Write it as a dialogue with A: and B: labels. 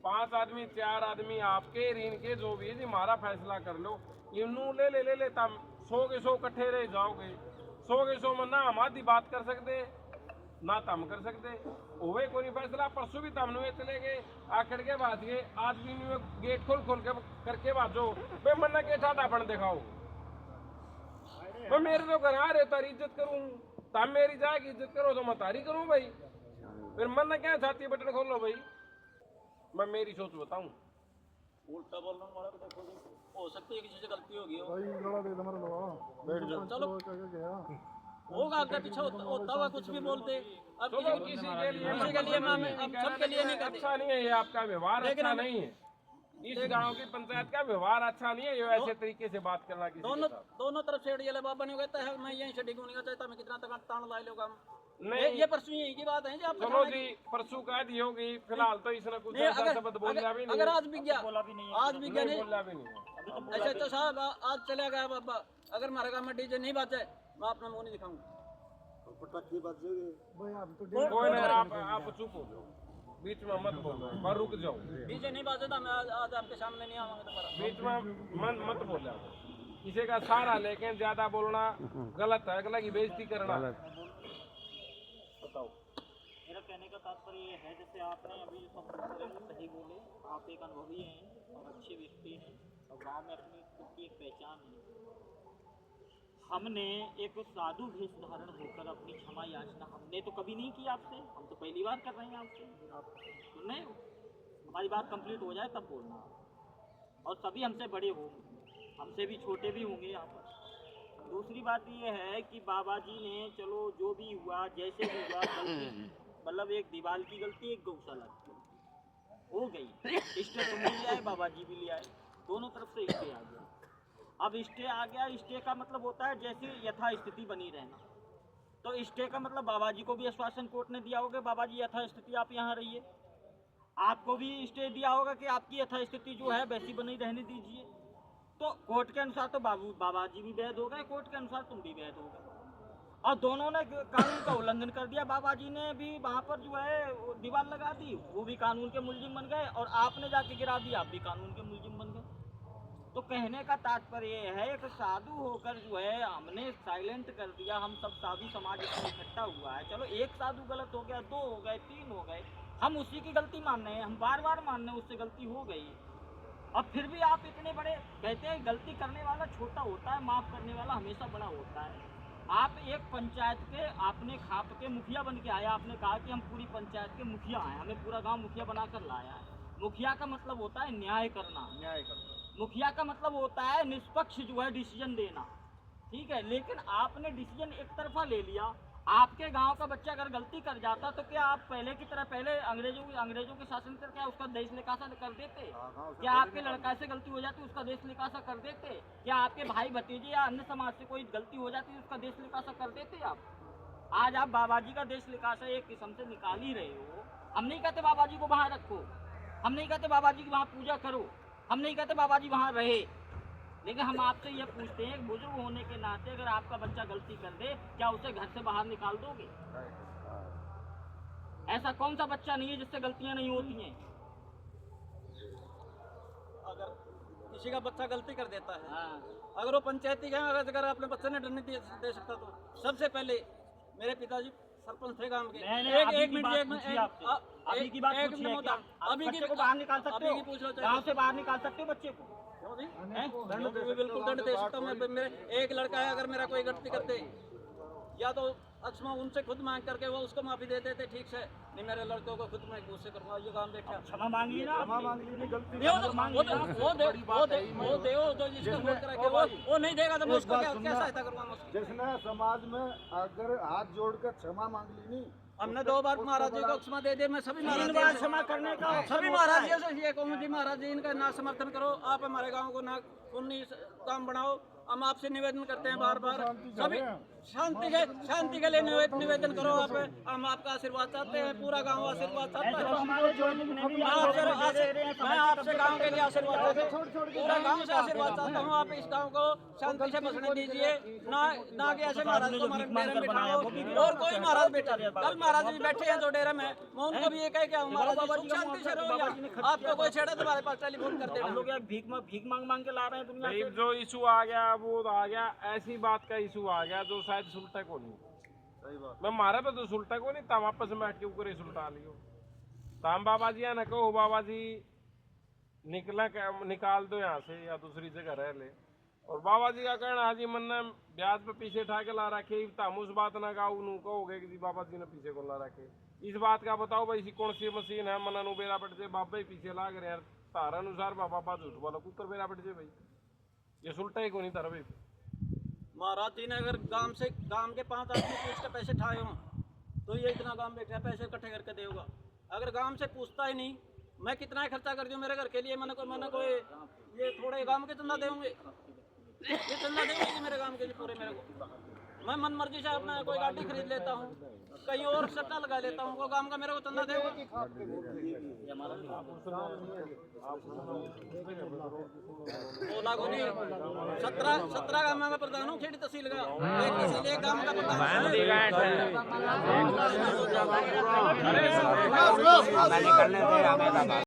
A: 5 आदमी 4 आदमी आपके ऋण के जो भी है जी हमारा फैसला कर लो। इनू ले तम 100 के 100 इकट्ठे रह जाओगे। 100 के 100 में ना हम आधी बात कर सकते ना तम कर सकते। ओवे कोई फैसला परसों भी तम नुए चले गए आखिर के बाद गए। आज भी नुए गेट खोल के करके बाजो बे मन्ना के ठाटा बन दिखाओ। मैं मेरे तो घर आ रहे तारी इज्जत करूं तम मेरी जाएगी इज्जत करो तो मैं तारी करूं भाई। फिर मन्ना क्या छाती बटन खोलो भाई। मैं मेरी सोच बताऊं
B: उल्टा बोलने वाला तो देखो हो सकती है किसी से गलती होगी हो।
C: भाई गला दे दे मेरे लो बैठ जा
B: चलो
C: गया
B: होगा आगे पीछे होता हुआ कुछ भी बोलते। अब
A: चलो किसी के लिए
B: हम सबके लिए नहीं करते।
A: अच्छा नहीं है ये आपका व्यवहार अच्छा नहीं है। इस गांव की पंचायत का व्यवहार अच्छा नहीं है ये ऐसे तरीके से बात करना किसी के साथ।
B: दोनों तरफ से ये बाबा नहीं कहता है मैं यहीं से डिगूंगा चाहता मैं कितना तक तान ला लोगा
A: नहीं
B: ये परसों यही की बात है जी। आप
A: चलो जी परसों कह दी होगी फिलहाल तो इसने कुछ ऐसा शब्द बोला भी नहीं।
B: अगर आज भी गया
A: बोला भी नहीं
B: ऐसे तो साहब आज चले गया बाबा अगर हमारे गाँव में डीजे नहीं बाजे मैं अपना मुंह नहीं दिखाऊंगा।
C: पटाखे बजेंगे भाई आप तो
A: कोई नहीं आप चुप हो जाओ बीच में मत बोलो पर रुक जाओ।
B: डीजे नहीं बाजे तो मैं आज आपके सामने नहीं आऊंगा दोबारा।
A: बीच में मत बोलो किसी का सहारा लेकिन ज्यादा बोलना गलत है। अगला की बेइज्जती करना। बताओ
B: मेरा कहने का तात्पर्य ये है जैसे आपने अभी सही बोले आप एक अनुभवी हैं और अच्छे व्यक्ति हैं और गांव में अपनी खुद की एक पहचान है। हमने एक साधु भेष धारण होकर अपनी क्षमा याचना हमने तो कभी नहीं की आपसे। हम तो पहली बार कर रहे हैं आपसे। आप सुन रहे हो हमारी बात कंप्लीट हो जाए तब बोलना। और सभी हमसे बड़े होंगे हमसे भी छोटे भी होंगे यहाँ पर। दूसरी बात ये है कि बाबा जी ने चलो जो भी हुआ जैसे भी हुआ गलती मतलब एक दीवार की गलती एक गौशाला की हो गई। स्टे तो मिल जाए बाबा जी भी ले आए दोनों तरफ से स्टे आ गया। अब स्टे आ गया स्टे का मतलब होता है जैसे यथास्थिति बनी रहना। तो स्टे का मतलब बाबा जी को भी आश्वासन कोर्ट ने दिया होगा बाबा जी यथास्थिति आप यहाँ रहिए। आपको भी स्टे दिया होगा कि आपकी यथास्थिति जो है वैसी बनी रहने दीजिए। तो कोर्ट के अनुसार तो बाबा जी भी वैध हो गए कोर्ट के अनुसार तुम भी वैध हो गए। और दोनों ने कानून का उल्लंघन कर दिया। बाबा जी ने भी वहाँ पर जो है दीवार लगा दी वो भी कानून के मुलजिम बन गए और आपने जाके गिरा दिया आप भी कानून के मुलजिम बन गए। तो कहने का तात्पर्य है एक साधु होकर जो है हमने साइलेंट कर दिया। हम सब साधु समाज इसमें इकट्ठा हुआ है। चलो एक साधु गलत हो गया 2 हो गए 3 हो गए हम उसी की गलती मान रहे हैं। हम बार बार मान रहे हैं उससे गलती हो गई। अब फिर भी आप इतने बड़े कहते हैं गलती करने वाला छोटा होता है माफ करने वाला हमेशा बड़ा होता है। आप एक पंचायत के आपने खाप के मुखिया बन के आए। आपने कहा कि हम पूरी पंचायत के मुखिया हैं हमें पूरा गांव मुखिया बनाकर लाया है। मुखिया का मतलब होता है न्याय करना। मुखिया का मतलब होता है निष्पक्ष जो है डिसीजन देना। ठीक है लेकिन आपने डिसीजन एक तरफा ले लिया। आपके गांव का बच्चा अगर गलती कर जाता तो क्या आप पहले की तरह पहले अंग्रेजों के शासन कर क्या उसका देश निकासा कर देते? क्या आपके लड़का से गलती हो जाती उसका देश निकासा कर देते? क्या आपके भाई भतीजे या अन्य समाज से कोई गलती हो जाती उसका देश निकासा कर देते आप? आज आप बाबा जी का देश निकासा एक किस्म से निकाल ही रहे हो। हम नहीं कहते बाबा जी को वहाँ रखो हम नहीं कहते बाबा जी की वहाँ पूजा करो हम नहीं कहते बाबा जी वहाँ रहे। लेकिन हम आपसे ये पूछते हैं बुजुर्ग होने के नाते अगर आपका बच्चा गलती कर दे क्या उसे घर से बाहर निकाल दोगे? ऐसा कौन सा बच्चा नहीं है जिससे गलतियां नहीं होती हैं? अगर किसी का बच्चा गलती कर देता है अगर वो पंचायती का अगर अपने बच्चे ने डरने दे सकता तो सबसे पहले मेरे पिताजी सरपंच थे गांव के। एक मिनट अभी की बात अभी की बाहर निकाल सकते हो गांव से बाहर निकाल सकते हो बच्चे को बिल्कुल दंड दे सकता हूँ। मेरे एक लड़का है अगर मेरा कोई गलती करते या तो अक्षमा उनसे खुद मांग करके वो उसको माफी दे देते ठीक से नहीं मेरे लड़कों को खुद मैं गुस्से करूँगा ये काम देखा क्षमा मांगी ना वो नहीं देगा तो मैं उसको क्या सहायता करूँगा?
C: जिसने समाज में अगर हाथ जोड़कर क्षमा मांग ली नहीं
B: हमने 2 बार महाराज जी को क्षमा दे मैं सभी महाराज क्षमा करने का सभी महाराज जी से ये कहूँ जी महाराज जी इनका ना समर्थन करो आप हमारे गाँव को ना पुण्य काम बनाओ। हम आपसे निवेदन करते हैं बार बार सभी शांति के लिए निवेदन करो आप। हम आपका आशीर्वाद चाहते हैं पूरा गांव आशीर्वाद चाहता है।
D: मैं आपसे गांव के लिए आशीर्वाद चाहता हूँ, पूरा गांव से आशीर्वाद चाहता हूँ। आप इस गांव को शांति से बसने दीजिए, ना कि ऐसे महाराज को डेरे में बिठाओ। और कोई महाराज बेटा कल महाराज जी बैठे हैं जो डेरे में, मैं उनको भी ये कह के आऊँ महाराज जी सुख शांति से रहो। आपको कोई छेड़ा तुम्हारे पास टेलीफोन कर देना।
B: हम लोग यार भीख मांग के ला रहे हैं दुनिया
A: भाई
B: से।
A: जो इशू आ गया वो आ गया, ऐसी बात का इशू आ गया जो शायद सुलटा को नहीं। मैं मारे पे तो सुलटा को नहीं, तम आपस में बैठ के ऊपर ही सुलटा लियो। तम बाबा जी ना कहो बाबा जी निकाल दो यहाँ से या दूसरी जगह रह ले। और बाबा जी का कहना हाजी मन ने ब्याज पे पीछे ठा के ला रखे, तम उस बात ना गाओ नू कहोगे कि बाबा जी ने पीछे को ला रखे। इस बात का बताओ भाई कौन सी मशीन है मना नु बेरा पट से बाबा ही पीछे लाग रहे हैं तारा अनुसार बाबा झूठ वाला कुकर बेरा पट से भाई ये सुलटा ही को नहीं तारा भाई।
D: महाराज जी ने अगर गांव के 5 आदमी पूछ के पैसे ठाए हों तो ये इतना गांव बैठा है पैसे इकट्ठे करके देगा। अगर गांव से पूछता ही नहीं, मैं कितना ही खर्चा कर दूं मेरे घर के लिए, मैंने कोई ये थोड़े गांव के चंदा देंगे, ये चंदा देंगे कि मेरे गांव के लिए पूरे मेरे को। मैं मन मर्जी से अपना कोई गाड़ी खरीद लेता हूँ, कहीं और सट्टा लगा लेता हूँ, वो गांव का मेरे को चंदा देगा। बोला को नहीं 17 गांव में प्रधान हूँ खेड़ी तहसील का, एक गांव का प्रधान।